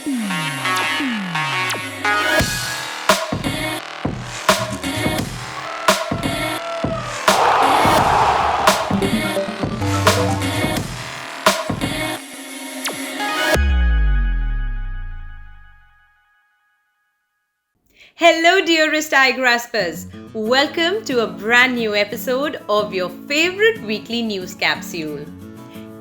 Hello, dearest Igraspers. Welcome to a brand new episode of your favorite weekly news capsule.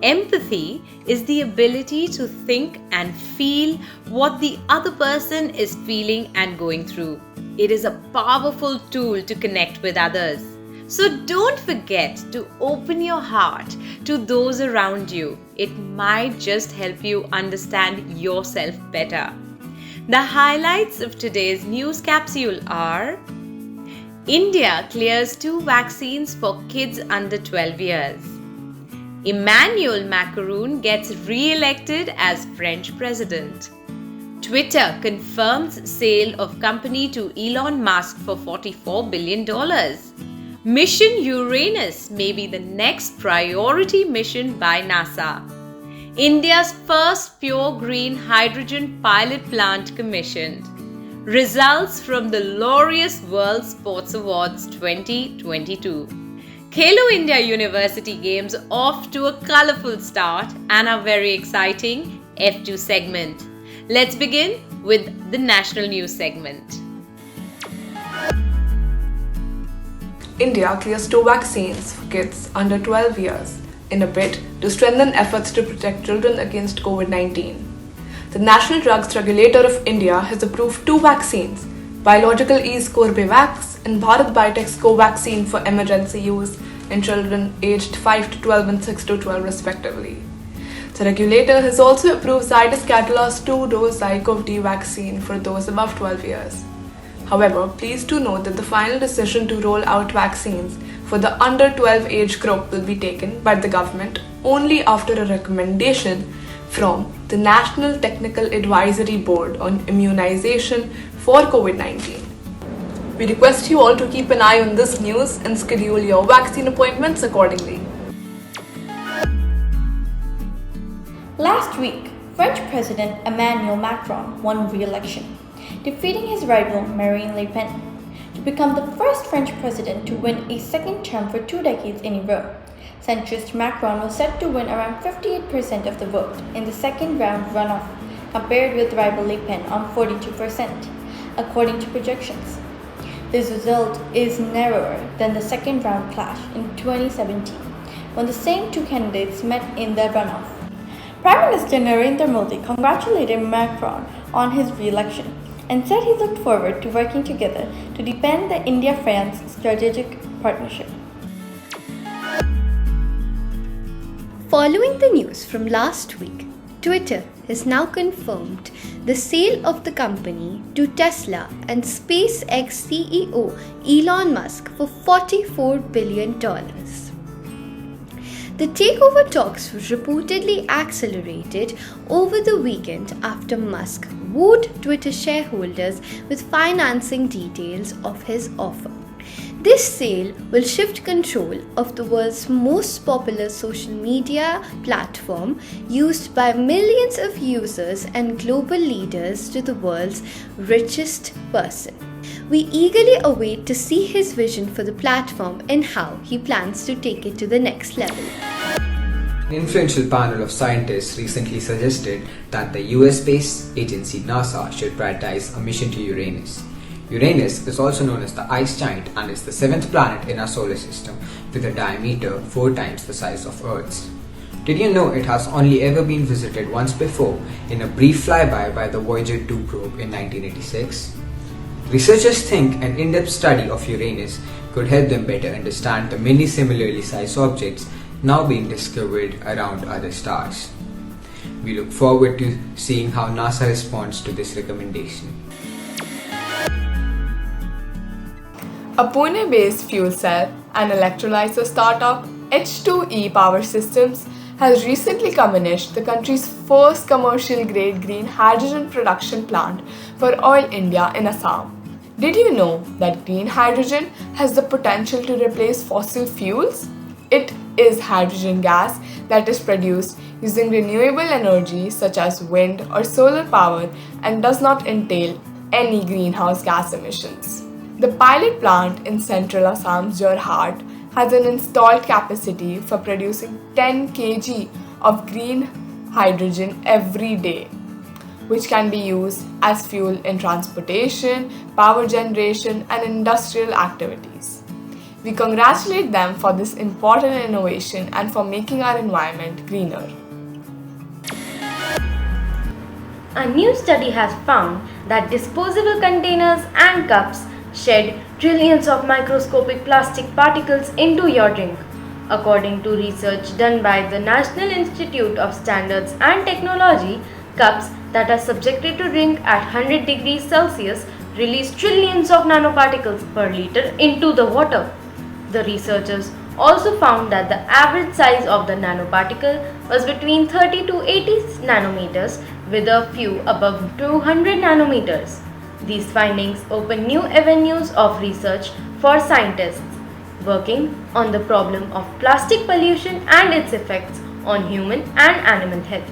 Empathy is the ability to think and feel what the other person is feeling and going through. It is a powerful tool to connect with others. So don't forget to open your heart to those around you. It might just help you understand yourself better. The highlights of today's news capsule are: India clears 2 vaccines for kids under 12 years. Emmanuel Macron gets re-elected as French president. Twitter confirms sale of company to Elon Musk for $44 billion. Mission Uranus may be the next priority mission by NASA. India's first pure green hydrogen pilot plant commissioned. Results from the Laureus World Sports Awards 2022. Khelo India University Games off to a colourful start and a very exciting F2 segment. Let's begin with the national news segment. India clears 2 vaccines for kids under 12 years in a bid to strengthen efforts to protect children against COVID-19. The National Drugs Regulator of India has approved 2 vaccines, Biological E's Corbevax and Bharat Biotech's Covaxin, for emergency use in children aged 5 to 12 and 6 to 12 respectively. The regulator has also approved Zydus Catal's 2-dose ZyCoV-D vaccine for those above 12 years. However, please do note that the final decision to roll out vaccines for the under 12 age group will be taken by the government only after a recommendation from the National Technical Advisory Board on Immunization for COVID-19. We request you all to keep an eye on this news and schedule your vaccine appointments accordingly. Last week, French President Emmanuel Macron won re-election, defeating his rival Marine Le Pen to become the first French president to win a second term for 2 decades in a row. Centrist Macron was set to win around 58% of the vote in the second round runoff, compared with rival Le Pen on 42%, according to projections. This result is narrower than the second round clash in 2017, when the same 2 candidates met in the runoff. Prime Minister Narendra Modi congratulated Macron on his re-election and said he looked forward to working together to deepen the India-France strategic partnership. Following the news from last week, Twitter has now confirmed the sale of the company to Tesla and SpaceX CEO Elon Musk for $44 billion. The takeover talks were reportedly accelerated over the weekend after Musk wooed Twitter shareholders with financing details of his offer. This sale will shift control of the world's most popular social media platform, used by millions of users and global leaders, to the world's richest person. We eagerly await to see his vision for the platform and how he plans to take it to the next level. An influential panel of scientists recently suggested that the US space agency NASA should prioritize a mission to Uranus. Uranus is also known as the ice giant and is the 7th planet in our solar system, with a diameter 4 times the size of Earth's. Did you know it has only ever been visited once before, in a brief flyby by the Voyager 2 probe in 1986? Researchers think an in-depth study of Uranus could help them better understand the many similarly sized objects now being discovered around other stars. We look forward to seeing how NASA responds to this recommendation. A Pune-based fuel cell and electrolyzer startup, H2E Power Systems, has recently commissioned the country's first commercial-grade green hydrogen production plant for Oil India in Assam. Did you know that green hydrogen has the potential to replace fossil fuels? It is hydrogen gas that is produced using renewable energy such as wind or solar power and does not entail any greenhouse gas emissions. The pilot plant in central Assam's Jorhat has an installed capacity for producing 10 kg of green hydrogen every day, which can be used as fuel in transportation, power generation, and industrial activities. We congratulate them for this important innovation and for making our environment greener. A new study has found that disposable containers and cups shed trillions of microscopic plastic particles into your drink. According to research done by the National Institute of Standards and Technology, cups that are subjected to drink at 100 degrees Celsius release trillions of nanoparticles per liter into the water. The researchers also found that the average size of the nanoparticle was between 30 to 80 nanometers, with a few above 200 nanometers. These findings open new avenues of research for scientists working on the problem of plastic pollution and its effects on human and animal health.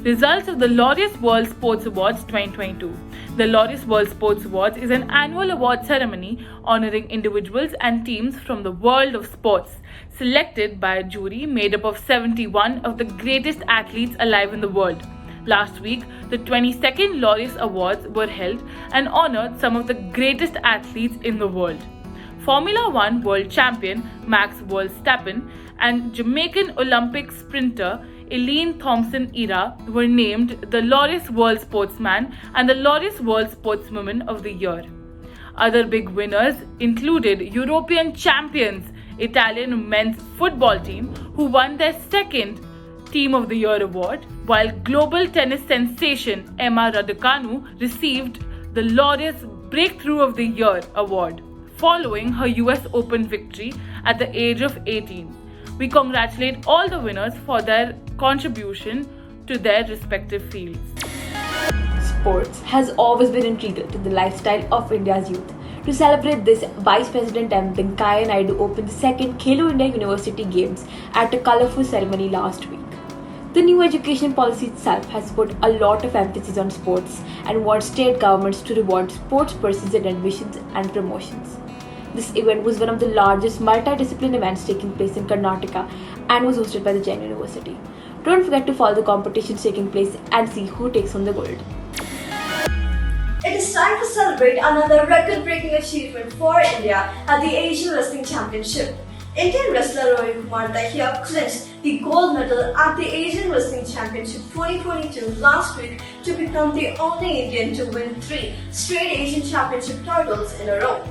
Results of the Laureus World Sports Awards 2022. The Laureus World Sports Awards is an annual award ceremony honoring individuals and teams from the world of sports, selected by a jury made up of 71 of the greatest athletes alive in the world. Last week, the 22nd Laureus Awards were held and honored some of the greatest athletes in the world. Formula One world champion Max Verstappen and Jamaican Olympic sprinter Elaine Thompson-Ira were named the Laureus World Sportsman and the Laureus World Sportswoman of the Year. Other big winners included European champions Italian men's football team, who won their second Team of the Year award, while global tennis sensation Emma Raducanu received the Laureus Breakthrough of the Year award following her US Open victory at the age of 18. We congratulate all the winners for their contribution to their respective fields. Sports has always been integral to the lifestyle of India's youth. To celebrate this, Vice President M. Venkaiah Naidu opened the second Khelo India University Games at a colourful ceremony last week. The new education policy itself has put a lot of emphasis on sports and wants state governments to reward sports persons in admissions and promotions. This event was one of the largest multidisciplinary events taking place in Karnataka and was hosted by the Jain University. Don't forget to follow the competitions taking place and see who takes home the gold. It is time to celebrate another record-breaking achievement for India at the Asian Wrestling Championship. Indian wrestler Rohit Kumar Dahiya clinched the gold medal at the Asian Wrestling Championship 2022 last week to become the only Indian to win 3 straight Asian Championship titles in a row.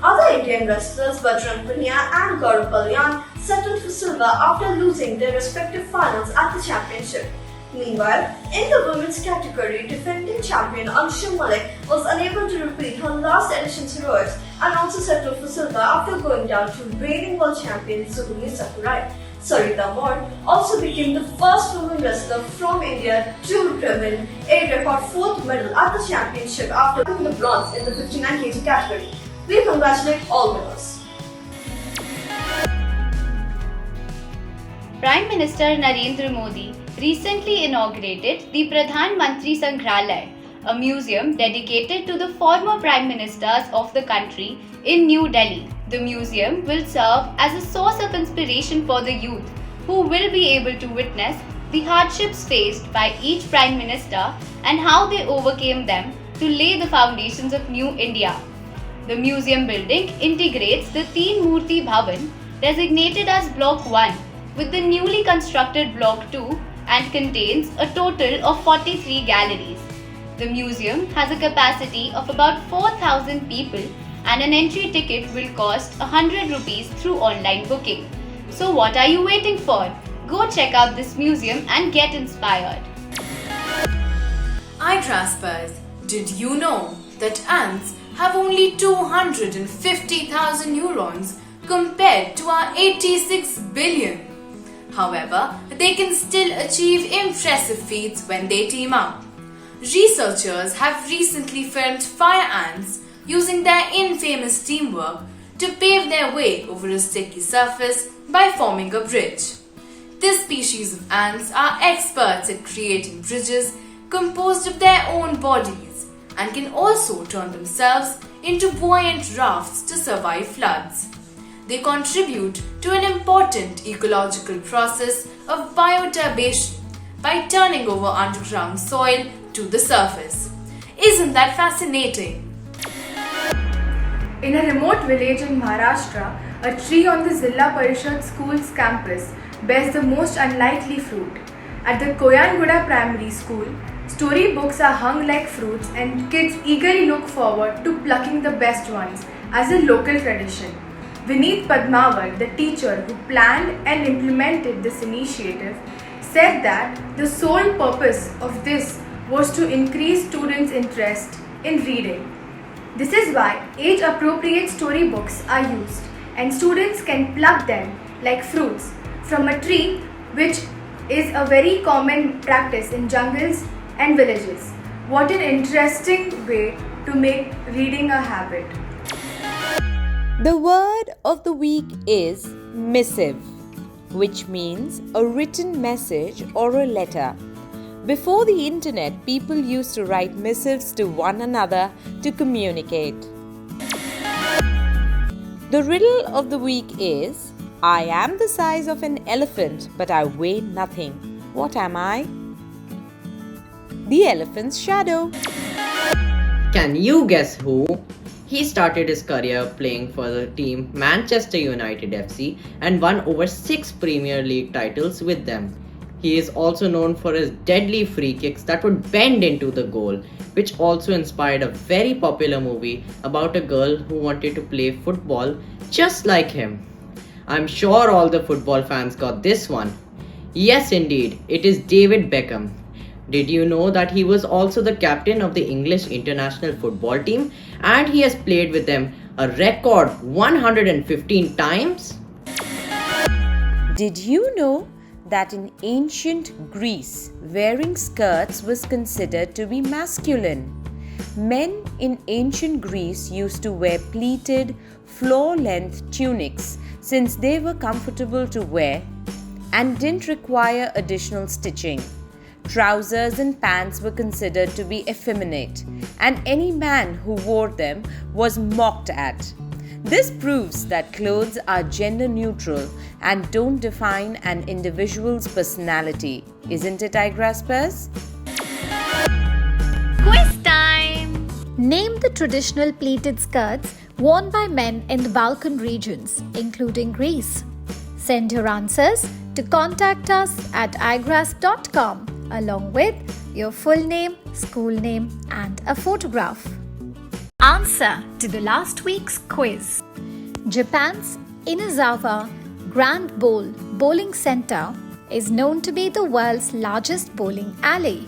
Other Indian wrestlers Bajrang Punia and Gaurav Kalyan settled for silver after losing their respective finals at the championship. Meanwhile, in the women's category, defending champion Anshu Malik was unable to repeat her last edition's heroics and also settled for silver after going down to reigning world champion Suguni Sakurai. Sarita Moore also became the first woman wrestler from India to win a record 4th medal at the championship after winning the bronze in the 59 kg category. We congratulate all winners. Prime Minister Narendra Modi recently inaugurated the Pradhan Mantri Sangrahalaya, a museum dedicated to the former Prime Ministers of the country in New Delhi. The museum will serve as a source of inspiration for the youth, who will be able to witness the hardships faced by each Prime Minister and how they overcame them to lay the foundations of new India. The museum building integrates the Teen Murti Bhavan, designated as Block 1, with the newly constructed Block 2 and contains a total of 43 galleries. The museum has a capacity of about 4,000 people and an entry ticket will cost 100 rupees through online booking. So what are you waiting for? Go check out this museum and get inspired. Igraasp, did you know that ants have only 250,000 neurons compared to our 86 billion? However, they can still achieve impressive feats when they team up. Researchers have recently filmed fire ants using their infamous teamwork to pave their way over a sticky surface by forming a bridge. This species of ants are experts at creating bridges composed of their own bodies and can also turn themselves into buoyant rafts to survive floods. They contribute to an important ecological process of bioturbation by turning over underground soil to the surface. Isn't that fascinating? In a remote village in Maharashtra, a tree on the Zilla Parishad School's campus bears the most unlikely fruit. At the Koyanguda Primary School, storybooks are hung like fruits and kids eagerly look forward to plucking the best ones as a local tradition. Vineet Padmawar, the teacher who planned and implemented this initiative, said that the sole purpose of this was to increase students' interest in reading. This is why age-appropriate storybooks are used and students can pluck them like fruits from a tree, which is a very common practice in jungles and villages. What an interesting way to make reading a habit. The word of the week is missive, which means a written message or a letter. Before the internet, people used to write missives to one another to communicate. The riddle of the week is, I am the size of an elephant, but I weigh nothing. What am I? The elephant's shadow. Can you guess who? He started his career playing for the team Manchester United FC and won over 6 Premier League titles with them. He is also known for his deadly free kicks that would bend into the goal, which also inspired a very popular movie about a girl who wanted to play football just like him. I'm sure all the football fans got this one. Yes, indeed, it is David Beckham. Did you know that he was also the captain of the English international football team and he has played with them a record 115 times? Did you know that in ancient Greece, wearing skirts was considered to be masculine? Men in ancient Greece used to wear pleated, floor-length tunics since they were comfortable to wear and didn't require additional stitching. Trousers and pants were considered to be effeminate, and any man who wore them was mocked at. This proves that clothes are gender neutral and don't define an individual's personality. Isn't it, Igraspers? Quiz time! Name the traditional pleated skirts worn by men in the Balkan regions, including Greece. Send your answers to contact us at igraasp.com along with your full name, school name, and a photograph. Answer to the last week's quiz. Japan's Inazawa Grand Bowl Bowling Center is known to be the world's largest bowling alley.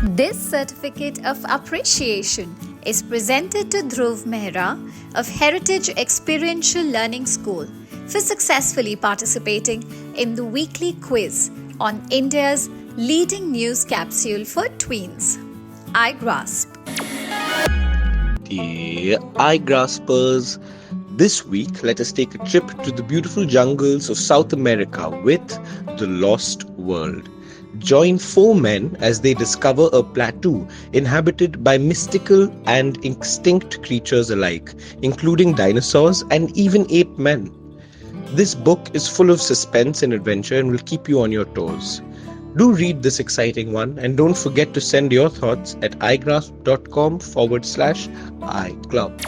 This certificate of appreciation is presented to Dhruv Mehra of Heritage Experiential Learning School for successfully participating in the weekly quiz on India's leading news capsule for tweens, Igraasp. Dear Igraaspers, this week let us take a trip to the beautiful jungles of South America with The Lost World. Join 4 men as they discover a plateau inhabited by mystical and extinct creatures alike, including dinosaurs and even ape men. This book is full of suspense and adventure and will keep you on your toes. Do read this exciting one and don't forget to send your thoughts at igraasp.com/iClub.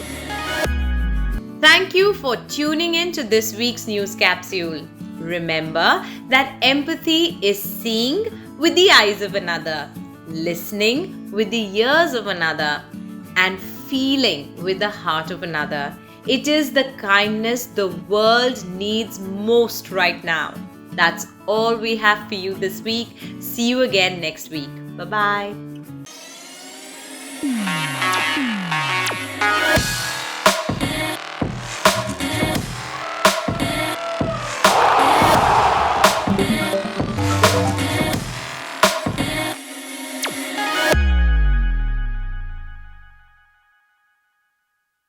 Thank you for tuning in to this week's news capsule. Remember that empathy is seeing with the eyes of another, listening with the ears of another, and feeling with the heart of another. It is the kindness the world needs most right now. That's all we have for you this week. See you again next week. Bye-bye.